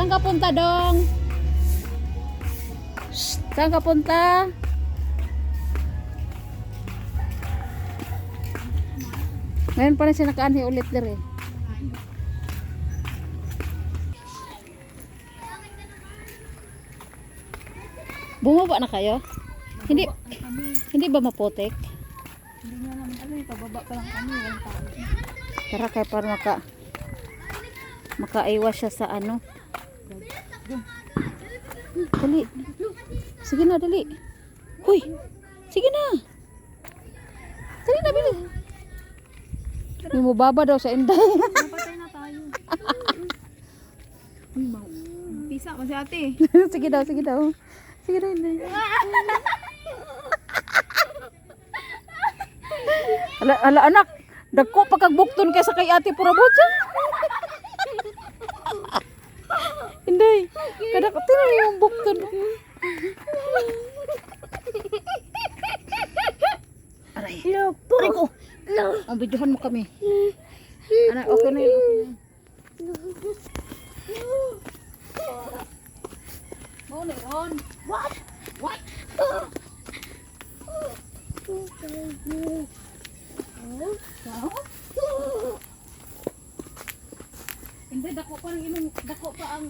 Saan ka punta, Dong? Shh, saan ka punta? Ngayon pa rin siya nakaanhi ulit dire. Bumaba na kayo? Hindi ba maputik? Hindi nga naman alam, pababa pa lang kami, walang tao. Tara kaya para makaiwas siya sa ano. Dali. Sige na, dali. Huy. Sige na. Dali na, bili. May mababa daw sa inday. Napatay na tayo. Pisa mo si ate. Sige daw, sige daw. Sige daw, inday. Ala anak, dagko pa kag bukton kaysa kay Ate Purabotsa. Inday, kada ka tinan yung bukton. Aray. Aray ko. Ang videohan mo kami. Anak, okay na yun. Ron. What? What? Hindi, dako pa ang inom. Dako pa ang...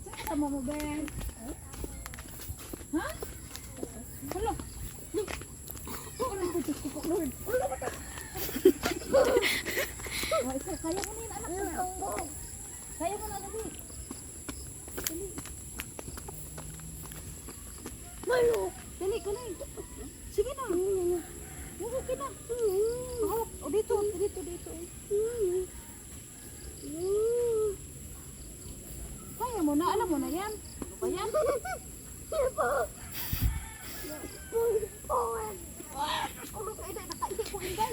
Saan ka mo, Ben? Ha? Hala. Walang putis ko po, Lord. Kaya mo na yun, anak. Kaya mo na, dali. Dali. Malo. Dali, kanay. Sige na. Okay na. O, dito. Kaya mo na, alam mo na yan. Ano ba yan? Ulo ka, Inday. Nakaigay ko, Inday.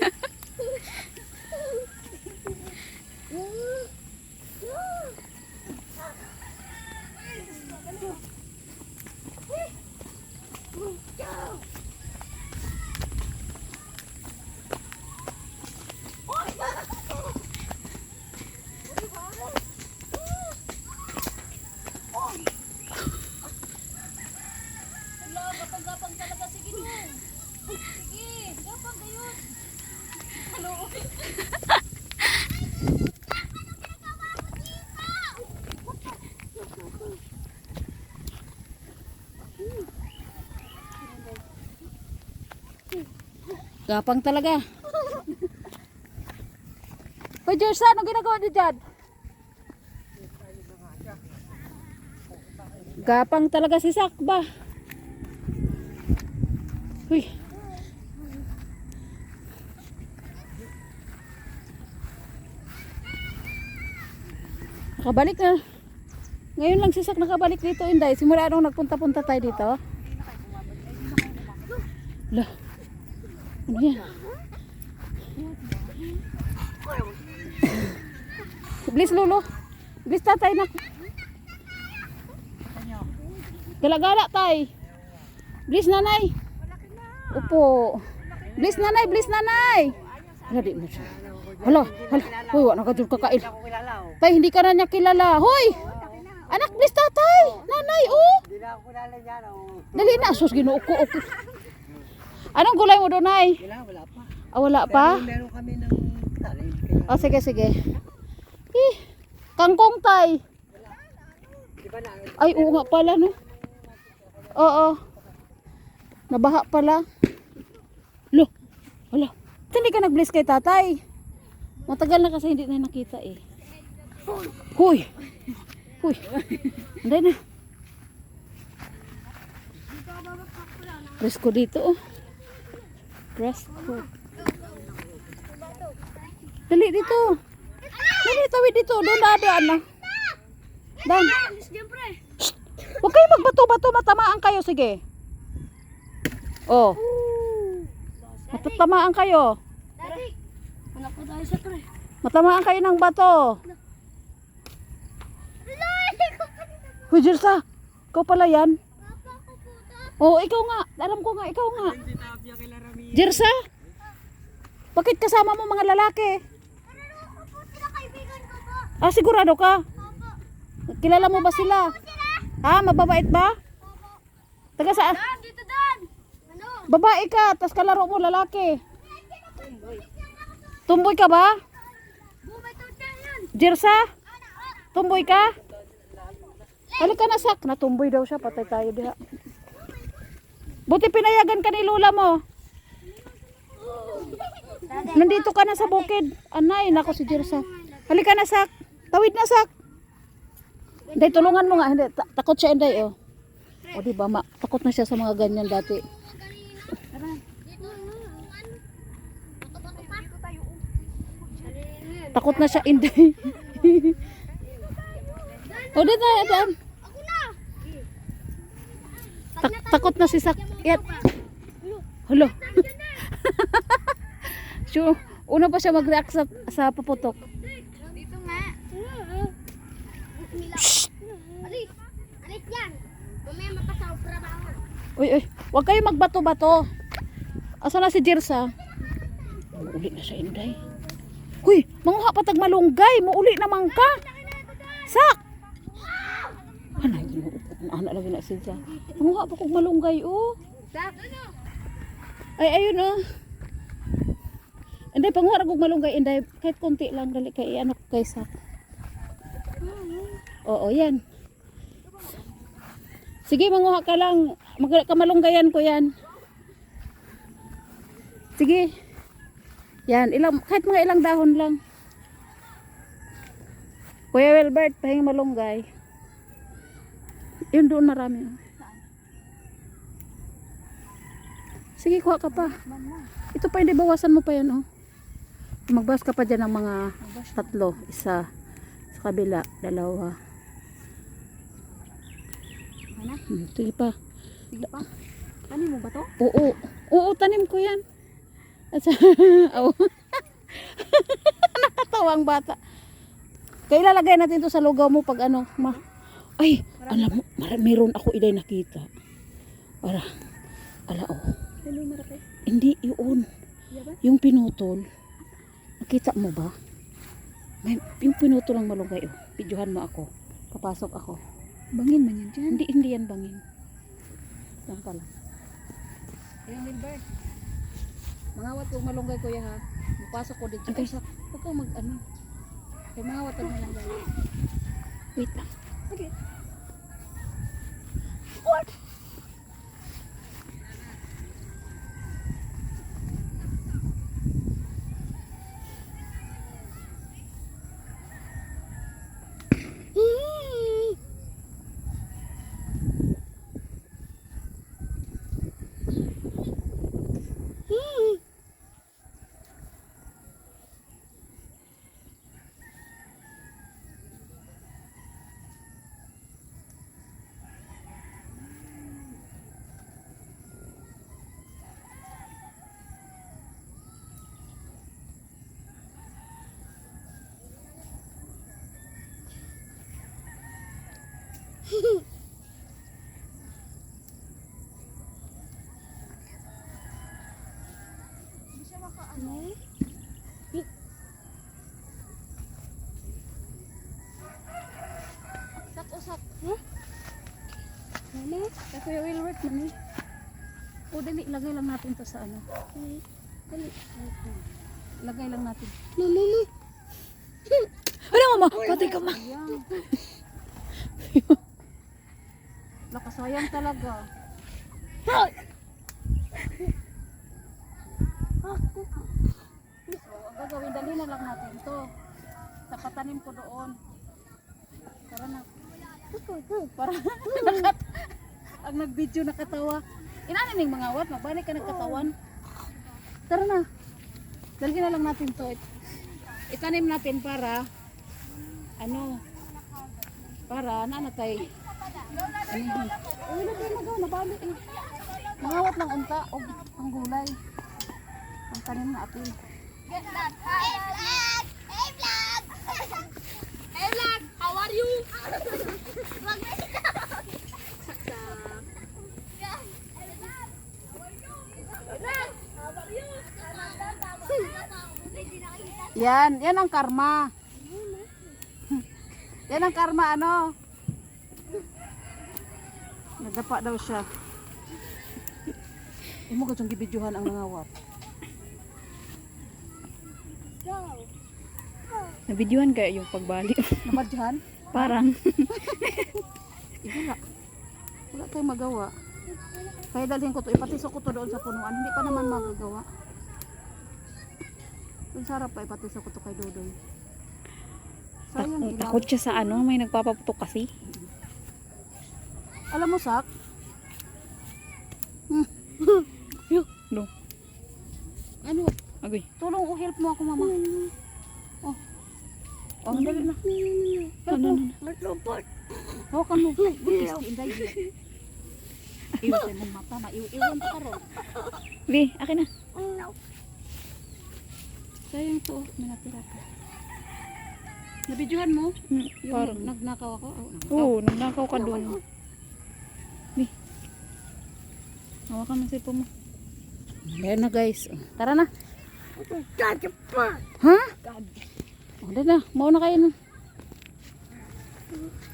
Gapang talaga, sige nung. Sige, gapang gayon. Hello. Gapang talaga. Hoy, Jersa, ano ginagawa niyo dyan? Gapang talaga si Sakba. Uy. Nakabalik na. Ngayon lang si Sak nakabalik dito, Inday. Simula nung nagpunta-punta tayo dito. Lah. Ano yan? Bilis, Lolo. Bilis, tatay na. Gala-gala, tay. Bilis, nanay. Upo. Bilis, nanay. Bilis, nanay. Hala, di mo siya. Hala. Uy, wala ka dyan kakail. Tay, hindi ka na niya kilala. Hoy! Anak, bilis, tatay. Nanay, oh. Dali na. Sus, ginoo ko. Okay. Anong gulay mo doon, nay? Wala pa. Ah, wala pa? Meron kami ng talim. Oh, sige, sige. Kangkong, tay. Ay, oo nga pala, no? Oo. Nabaha pala. Lo. Wala. Hindi ka nag-bless kay tatay. Matagal na kasi hindi na nakita eh. Huy. Huy. Hindi na. Bless ko dito oh. Bless ko. Dali dito. Dali, tawid dito. Doon dadaan na. Dan. Huwag kayo magbato-bato. Matamaan kayo. Sige. Oh. Matatamaan kayo. Matamaan kayo ng bato. Huy, Jersa. Ikaw pala yan. Oh, ikaw nga. Alam ko nga. Ikaw nga. Jersa? Bakit kasama mo mga lalaki? Ah, sigurado ka? Kilala mo ba sila? Ha? Mababait ba? Taga saan? Dito Dan! Ano? Babae ka, tas kalaro mo lalaki. Tumboy ka ba? Bumay to yan! Jirsa? Tumboy ka? Halika na sak. Natumboy daw siya. Patay tayo diha. Buti pinayagan ka ni Lola mo. Nandito ka na sa bukid. Anay, nako si Jirsa. Halika na sak. Tawid na sak. Hindi, tulungan mo nga. Hindi, takot siya Inday. Oh. O diba, takot na siya sa mga ganyan dati. Takot na siya Inday. O dito, daan. Takot na si Sak. Yan. Hulo. Sure. Una pa siya mag-react sa paputok. Dito nga. Alis! Alis yan! Mamaya mapasobra ba ako? Uy, uy. Huwag kayo magbato-bato. Asa na si Jirsa? Muuli na siya Inday. Huy, manguha patag malunggay. Muuli naman ka. Sak! Anay, anak lagi na siya. Manguha pa kong malunggay, oh. Sak! Ay, ayun, oh. Inday, panguha na kong malunggay, Inday. Kahit konti lang, dali kay ano kay Sak. Oo, yan. Sige, manguha ka lang. Kamalunggayan ko yan. Sige. Yan, kahit mga ilang dahon lang. Kuya Wilbert, pahing malunggay. Yun doon marami. Sige, kuha ka pa. Ito pa, hindi bawasan mo pa yan, oh. Magbawas ka pa dyan ng mga 3. Isa sa kabila, 2. Sige pa. Sige pa. Tanim mo ba to? Oo. Oo, tanim ko yan. Oh. Nakatawang bata. Kaya ilalagay natin to sa lugaw mo pag ano. Ay, alam mo, meron ako Inday nakita. Oh. Hindi yun. Yung pinutol. Nakita mo ba? Yung pinutol ng malunggay. Oh. Videohan mo ako. Papasok ako. Bangin man yan dyan. Hindi yan bangin. Yan pala. Ayun, Wilbert. Mangawat kong malunggay kuya ha. Mapasok ko dito. Okay, sak. Huwag kang mag-ano. Kaya mangawat ang malunggay. Wait lang. Okay. What? Sak-usak. Huh? Mama, Kuya Wilbert man eh. O dali, lagay lang natin to sa ano. Dali. Lagay lang natin. Mama. Ano mama? Pati ka ma. Nakasayang talaga. So, ang gagawin, dali na lang natin to. Tapatanim ko doon. Para na. Para ang nag-video nakatawa. Inanin yung mga wat, magbalik ka nagkatawan. Tara na. Dali na lang natin to. Itanim natin para para nanatay. Nabalik eh. Mangawat lang unta o ang gulay. Ang tanim na atin. Hey vlog! Hey vlog! Hey vlog! How are you? Yan ang karma. Yan ang karma, ano? Nadapa daw siya. Imo ka siyang gibidyohan ang nangawat. Nabidyohan kaya yung pagbalik. Namadyahan? Parang. Wala. Wala tayong magawa. Kaya dalhin ko to, ipatisok ko to doon sa punuan. Hindi pa naman magagawa. Ang sarap pa ipatisok ko to kay Dodoy. Sayang, Takot siya sa ano, may nagpapaputok kasi. Alam mo, Sak? No. Ano? Agoy. Tulong o help mo ako, mama. Oh. Oh, dali na. Help Ano, mo. Matupot. Hawakan mo. Butis, inday. Iwan tayo mong mata na. Iwan pa ron. Bi, akin na. Sayang to. May natira pa. Nabidyohan mo? Yung Parang. nagnakaw ako? Oh, Oo, nagnakaw ka doon. Bi. Hawakan mo sipo mo. Ayan na guys. Tara na. Tatapat. Ha? O, dali na. Mauna kayo na.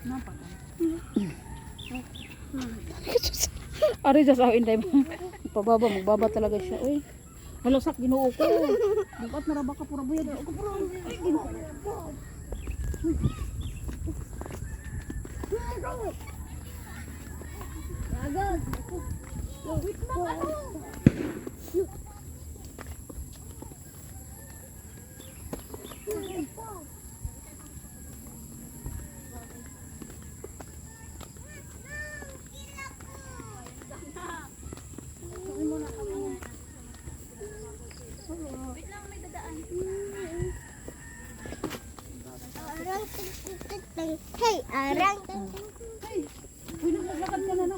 Nampak ka. Ari sa sao inday mo. Pababa, magbaba talaga siya. Uy. Halosak, ginuo ko. Bukat na raba ka pura buyag. Ako pura. Ay, ginuo ko. Agad. Wait na ka. Hey, arang. Uy, naglakad ka na na.